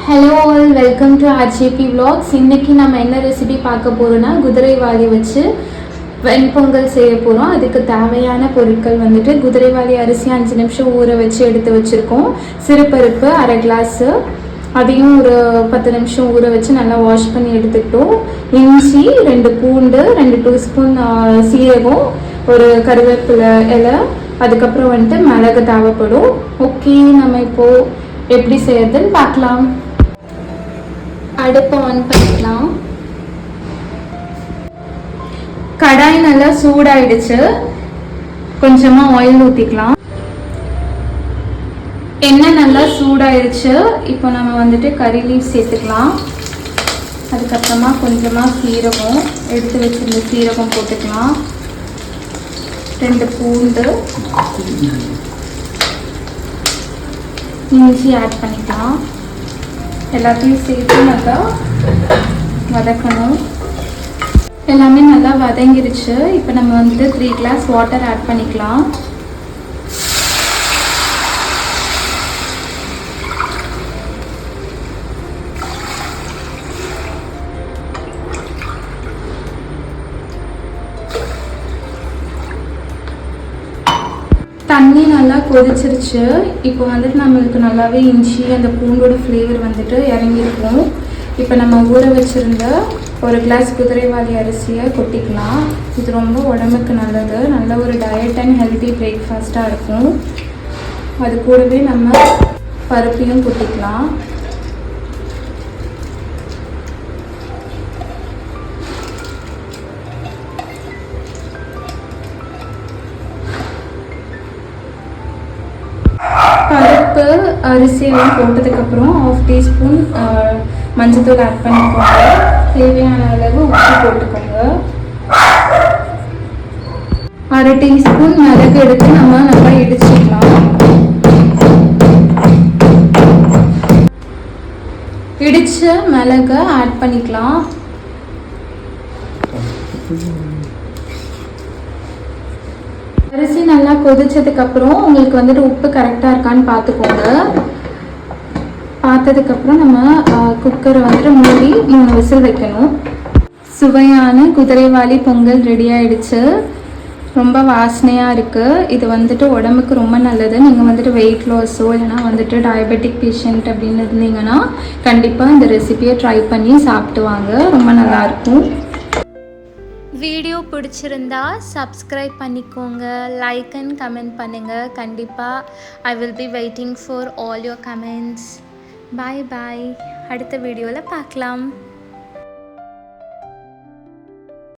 Hello all, welcome to RJP vlogs. இன்றைக்கி நம்ம என்ன ரெசிபி பார்க்க போகிறோன்னா குதிரைவாலி வச்சு வெண்பொங்கல் செய்ய போகிறோம். அதுக்கு தேவையான பொருட்கள் வந்துட்டு குதிரைவாலி அரிசி 5 நிமிஷம் ஊற வச்சு எடுத்து வச்சுருக்கோம். சிறுபருப்பு 1/2 கிளாஸு, அதையும் ஒரு 10 நிமிஷம் ஊற வச்சு நல்லா வாஷ் பண்ணி எடுத்துக்கிட்டோம். இஞ்சி 2 பூண்டு, 2 டீஸ்பூன் சீரகம், ஒரு கருவேப்பிலை இலை, அதுக்கப்புறம் வந்துட்டு மிளகு தேவைப்படும். ஓகே, நம்ம இப்போது எப்படி செய்யறதுன்னு பார்க்கலாம். அடுப்பை ஆன் பண்ணிக்கலாம். கடாய் நல்லா சூடாயிடுச்சு. கொஞ்சமாக ஆயில் ஊற்றிக்கலாம். எண்ணெய் நல்லா சூடாயிடுச்சு. இப்போ நம்ம வந்துட்டு கறி லீஃப் சேர்த்துக்கலாம். அதுக்கப்புறமா கொஞ்சமாக சீரகம், எடுத்து வச்சிருந்த சீரகம் போட்டுக்கலாம். 2 பூண்டு, இஞ்சி ஆட் பண்ணிக்கலாம். எல்லாத்தையும் சேர்த்து நல்லா வதக்கணும். எல்லாமே நல்லா வதங்கிருச்சு. இப்போ நம்ம வந்துட்டு 3 கிளாஸ் வாட்டர் ஆட் பண்ணிக்கலாம். தண்ணி நல்லா கொதிச்சிருச்சு. இப்போ வந்துட்டு நம்மளுக்கு நல்லாவே இஞ்சி அந்த பூண்டோட ஃப்ளேவர் வந்துட்டு இறங்கியிருக்கும். இப்போ நம்ம ஊற வச்சுருந்த 1 கிளாஸ் குதிரைவாலி அரிசியை கொட்டிக்கலாம். இது ரொம்ப உடம்புக்கு நல்லது. நல்ல ஒரு டயட் அண்ட் ஹெல்த்தி பிரேக்ஃபாஸ்ட்டாக இருக்கும். அது கூடவே நம்ம பருப்பையும் கொட்டிக்கலாம். பருப்பு அரிசியெல்லாம் போட்டதுக்கப்புறம் 1/2 டீஸ்பூன் மஞ்சத்தூள் ஆட் பண்ணிக்கோங்க. தேவையான அளவு உப்பு போட்டுக்கோங்க. 1/2 டீஸ்பூன் மிளகு எடுத்து நம்ம நல்லா இடிச்சிக்கலாம். இடிச்ச மிளகை ஆட் பண்ணிக்கலாம். அரிசி நல்லா கொதிச்சதுக்கப்புறம் உங்களுக்கு வந்துட்டு உப்பு கரெக்டாக இருக்கான்னு பார்த்துக்கோங்க. பார்த்ததுக்கப்புறம் நம்ம குக்கரை வந்துட்டு மூடி 3 விசில் வைக்கணும். சுவையான குதிரைவாலி பொங்கல் ரெடி ஆகிடுச்சு. ரொம்ப வாசனையாக இருக்குது. இது வந்துட்டு உடம்புக்கு ரொம்ப நல்லது. நீங்கள் வந்துட்டு வெயிட் லாஸோ இல்லைனா வந்துட்டு டயபெட்டிக் பேஷண்ட் அப்படின்னு இருந்தீங்கன்னா கண்டிப்பாக இந்த ரெசிபியை ட்ரை பண்ணி சாப்பிட்டு வாங்க. ரொம்ப நல்லாயிருக்கும். வீடியோ பிடிச்சிருந்தா சப்ஸ்கிரைப் பண்ணிக்கோங்க, லைக் அண்ட் கமெண்ட் பண்ணுங்கள். கண்டிப்பாக I will be waiting for all your comments. Bye bye. அடுத்த வீடியோவில் பார்க்கலாம்.